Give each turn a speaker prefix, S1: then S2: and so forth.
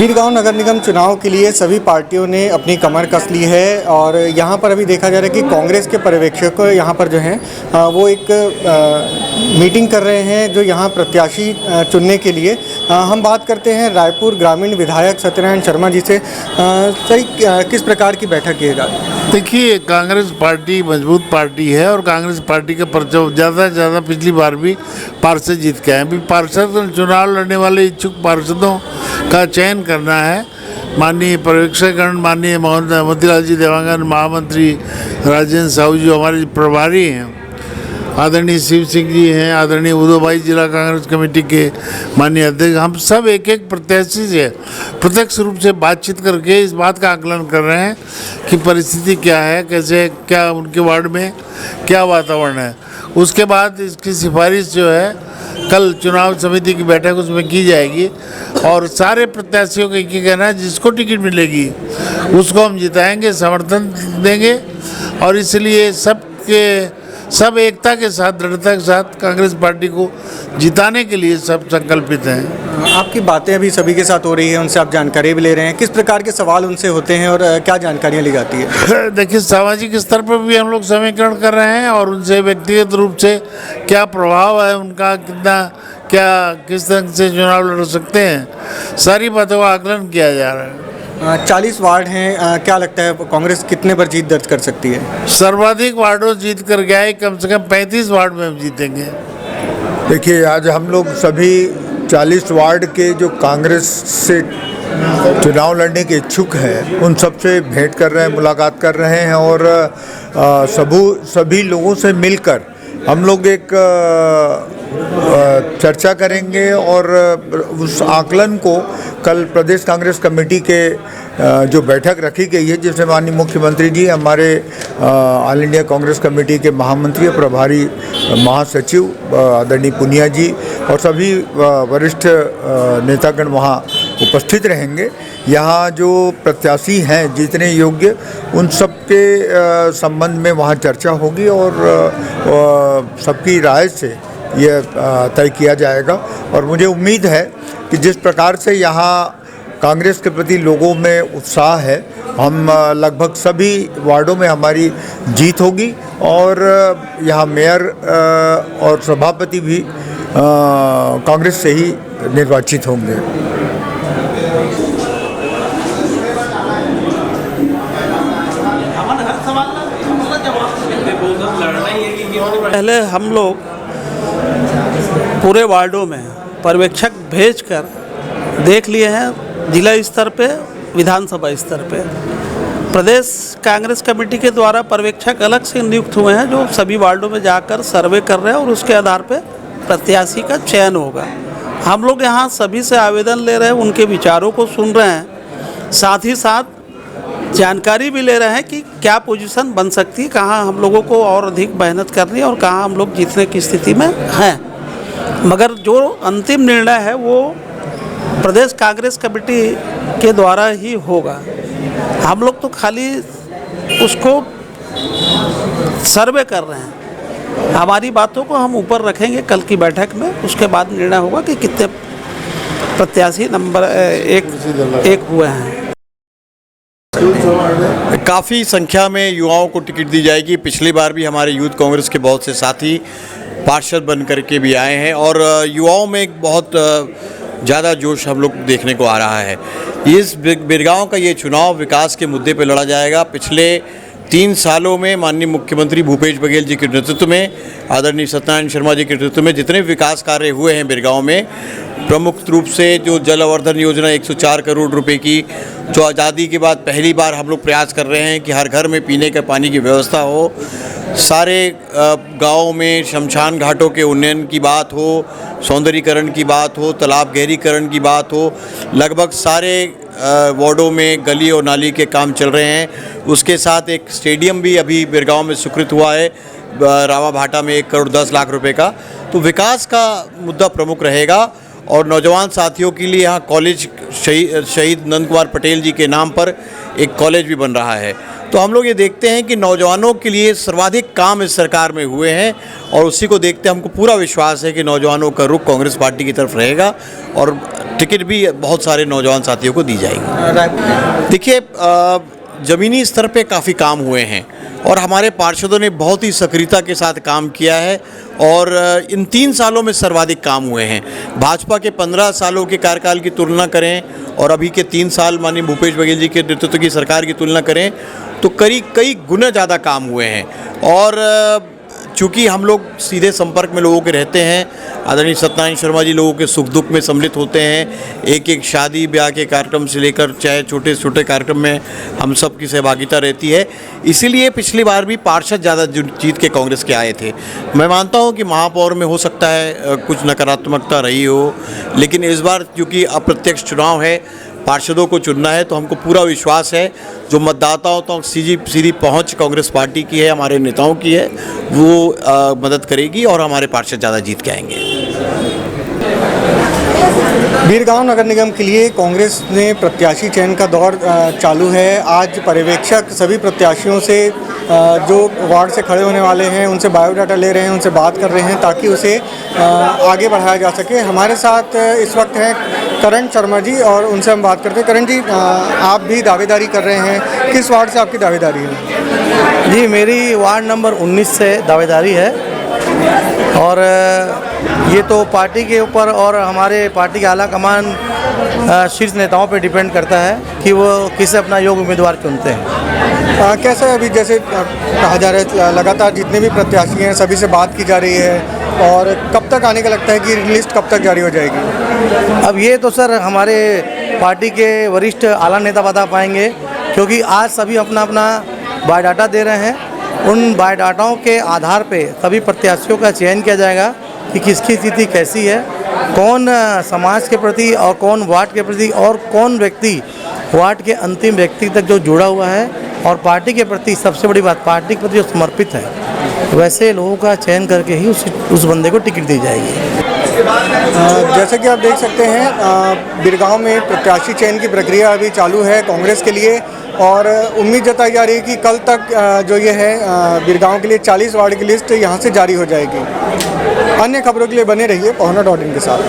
S1: बीरगांव नगर निगम चुनाव के लिए सभी पार्टियों ने अपनी कमर कस ली है और यहाँ पर अभी देखा जा रहा है कि कांग्रेस के पर्यवेक्षक यहाँ पर जो हैं वो एक मीटिंग कर रहे हैं जो यहाँ प्रत्याशी चुनने के लिए। हम बात करते हैं रायपुर ग्रामीण विधायक सत्यनारायण शर्मा जी से। सही किस प्रकार की बैठक किएगा?
S2: देखिए, कांग्रेस पार्टी मजबूत पार्टी है और कांग्रेस पार्टी का पर्चा ज़्यादा से ज़्यादा पिछली बार भी पार्षद जीत के आए। अभी पार्षद चुनाव लड़ने वाले इच्छुक पार्षदों का चयन करना है। माननीय पर्यवेक्षकगण, माननीय मोतीलाल जी देवांगन, महामंत्री राजेंद्र साहू जी हमारे प्रभारी हैं, आदरणीय शिव सिंह जी हैं, आदरणीय उदय भाई जिला कांग्रेस कमेटी के माननीय अध्यक्ष, हम सब एक एक प्रत्याशी से प्रत्यक्ष रूप से बातचीत करके इस बात का आकलन कर रहे हैं कि परिस्थिति क्या है, कैसे क्या उनके वार्ड में क्या वातावरण है। उसके बाद इसकी सिफारिश जो है कल चुनाव समिति की बैठक उसमें की जाएगी और सारे प्रत्याशियों का ये कहना है जिसको टिकट मिलेगी उसको हम जिताएंगे, समर्थन देंगे और इसलिए सब एकता के साथ, दृढ़ता के साथ कांग्रेस पार्टी को जिताने के लिए सब संकल्पित हैं।
S1: आपकी बातें अभी सभी के साथ हो रही है, उनसे आप जानकारी भी ले रहे हैं, किस प्रकार के सवाल उनसे होते हैं और क्या जानकारियाँ ली जाती है?
S2: देखिए, सामाजिक स्तर पर भी हम लोग समीकरण कर रहे हैं और उनसे व्यक्तिगत रूप से क्या प्रभाव है उनका, किस तरह से चुनाव लड़ सकते हैं, सारी बातों का आकलन किया जा रहा है।
S1: 40 वार्ड हैं, क्या लगता है कांग्रेस कितने पर जीत दर्ज कर सकती है?
S2: सर्वाधिक वार्डों जीत कर गया है, कम से कम 35 वार्ड में हम जीतेंगे।
S3: देखिए, आज हम लोग सभी 40 वार्ड के जो कांग्रेस से चुनाव लड़ने के इच्छुक हैं उन सबसे भेंट कर रहे हैं, मुलाकात कर रहे हैं और सभी लोगों से मिलकर हम लोग एक चर्चा करेंगे और उस आकलन को कल प्रदेश कांग्रेस कमेटी के जो बैठक रखी गई है जिसमें माननीय मुख्यमंत्री जी, हमारे ऑल इंडिया कांग्रेस कमेटी के महामंत्री और प्रभारी महासचिव आदरणीय पुनिया जी और सभी वरिष्ठ नेतागण वहाँ उपस्थित रहेंगे। यहाँ जो प्रत्याशी हैं जितने योग्य उन सब के संबंध में वहाँ चर्चा होगी और सबकी राय से ये तय किया जाएगा और मुझे उम्मीद है कि जिस प्रकार से यहाँ कांग्रेस के प्रति लोगों में उत्साह है, हम लगभग सभी वार्डों में हमारी जीत होगी और यहाँ मेयर और सभापति भी कांग्रेस से ही निर्वाचित होंगे।
S4: पहले हम लोग पूरे वार्डों में पर्यवेक्षक भेजकर देख लिए हैं, जिला स्तर पे, विधानसभा स्तर पे। प्रदेश कांग्रेस कमेटी के द्वारा पर्यवेक्षक अलग से नियुक्त हुए हैं जो सभी वार्डों में जाकर सर्वे कर रहे हैं और उसके आधार पे प्रत्याशी का चयन होगा। हम लोग यहाँ सभी से आवेदन ले रहे हैं, उनके विचारों को सुन रहे हैं, साथ ही साथ जानकारी भी ले रहे हैं कि क्या पोजीशन बन सकती है, कहाँ हम लोगों को और अधिक मेहनत करनी है और कहाँ हम लोग जीतने की स्थिति में हैं। मगर जो अंतिम निर्णय है वो प्रदेश कांग्रेस कमेटी के द्वारा ही होगा। हम लोग तो खाली उसको सर्वे कर रहे हैं। हमारी बातों को हम ऊपर रखेंगे कल की बैठक में, उसके बाद निर्णय होगा कि कितने प्रत्याशी नंबर एक हुए हैं।
S5: काफ़ी संख्या में युवाओं को टिकट दी जाएगी। पिछली बार भी हमारे यूथ कांग्रेस के बहुत से साथी पार्षद बन करके भी आए हैं और युवाओं में एक बहुत ज़्यादा जोश हम लोग देखने को आ रहा है। इस बीरगांव का ये चुनाव विकास के मुद्दे पर लड़ा जाएगा। पिछले 3 सालों में माननीय मुख्यमंत्री भूपेश बघेल जी के नेतृत्व में, आदरणीय सत्यनारायण शर्मा जी के नेतृत्व में जितने विकास कार्य हुए हैं बीरगांव में, प्रमुख रूप से जो जल अवर्धन योजना 104 करोड़ रुपए की, जो आज़ादी के बाद पहली बार हम लोग प्रयास कर रहे हैं कि हर घर में पीने के पानी की व्यवस्था हो, सारे गाँव में शमशान घाटों के उन्नयन की बात हो, सौंदर्यीकरण की बात हो, तालाब गहरीकरण की बात हो, लगभग सारे वार्डों में गली और नाली के काम चल रहे हैं। उसके साथ एक स्टेडियम भी अभी बीरगांव में स्वीकृत हुआ है रावा भाटा में 1 करोड़ 10 लाख रुपए का। तो विकास का मुद्दा प्रमुख रहेगा और नौजवान साथियों के लिए यहाँ कॉलेज शहीद नंद कुमार पटेल जी के नाम पर एक कॉलेज भी बन रहा है। तो हम लोग ये देखते हैं कि नौजवानों के लिए सर्वाधिक काम इस सरकार में हुए हैं और उसी को देखते हमको पूरा विश्वास है कि नौजवानों का रुख कांग्रेस पार्टी की तरफ रहेगा और टिकट भी बहुत सारे नौजवान साथियों को दी जाएगी। देखिए, ज़मीनी स्तर पे काफ़ी काम हुए हैं और हमारे पार्षदों ने बहुत ही सक्रियता के साथ काम किया है और इन 3 सालों में सर्वाधिक काम हुए हैं। भाजपा के 15 सालों के कार्यकाल की तुलना करें और अभी के 3 साल माननीय भूपेश बघेल जी के नेतृत्व की सरकार की तुलना करें तो कई गुना ज़्यादा काम हुए हैं। और चूँकि हम लोग सीधे संपर्क में लोगों के रहते हैं, आदरणीय सत्यनारायण शर्मा जी लोगों के सुख दुख में सम्मिलित होते हैं, एक शादी ब्याह के कार्यक्रम से लेकर चाहे छोटे छोटे कार्यक्रम में हम सब की सहभागिता रहती है। इसीलिए पिछली बार भी पार्षद ज़्यादा जीत के कांग्रेस के आए थे। मैं मानता हूं कि महापौर में हो सकता है कुछ नकारात्मकता रही हो, लेकिन इस बार क्योंकि अप्रत्यक्ष चुनाव है, पार्षदों को चुनना है, तो हमको पूरा विश्वास है जो मतदाताओं तक सीधी पहुंच कांग्रेस पार्टी की है, हमारे नेताओं की है, वो मदद करेगी और हमारे पार्षद ज़्यादा जीत के आएंगे।
S1: बीरगांव नगर निगम के लिए कांग्रेस ने प्रत्याशी चयन का दौर चालू है। आज पर्यवेक्षक सभी प्रत्याशियों से जो वार्ड से खड़े होने वाले हैं उनसे बायोडाटा ले रहे हैं, उनसे बात कर रहे हैं ताकि उसे आगे बढ़ाया जा सके। हमारे साथ इस वक्त हैं करण शर्मा जी और उनसे हम बात करते हैं। करण जी, आप भी दावेदारी कर रहे हैं, किस वार्ड से आपकी दावेदारी है?
S6: जी, मेरी वार्ड नंबर 19 से दावेदारी है और ये तो पार्टी के ऊपर और हमारे पार्टी के आला कमान शीर्ष नेताओं पे डिपेंड करता है कि वो किसे अपना योग्य उम्मीदवार चुनते हैं।
S1: कैसा है अभी, जैसे कहा जा रहा है लगातार जितने भी प्रत्याशी हैं सभी से बात की जा रही है और कब तक आने का लगता है कि लिस्ट कब तक जारी हो जाएगी?
S6: अब ये तो सर हमारे पार्टी के वरिष्ठ आला नेता बता पाएंगे, क्योंकि आज सभी अपना अपना बायोडाटा दे रहे हैं। उन बायोडाटाओं के आधार पे सभी प्रत्याशियों का चयन किया जाएगा कि किसकी स्थिति कैसी है, कौन समाज के प्रति और कौन वार्ड के प्रति और कौन व्यक्ति वार्ड के अंतिम व्यक्ति तक जो जुड़ा हुआ है और पार्टी के प्रति, सबसे बड़ी बात, पार्टी के प्रति जो समर्पित है, वैसे लोगों का चयन करके ही उस बंदे को टिकट दी जाएगी।
S1: जैसे कि आप देख सकते हैं बीरगांव में प्रत्याशी चयन की प्रक्रिया अभी चालू है कांग्रेस के लिए और उम्मीद जताई जा रही है कि कल तक जो ये है बीरगांव के लिए 40 वार्ड की लिस्ट यहाँ से जारी हो जाएगी। अन्य खबरों के लिए बने रहिए पहुना.in के साथ।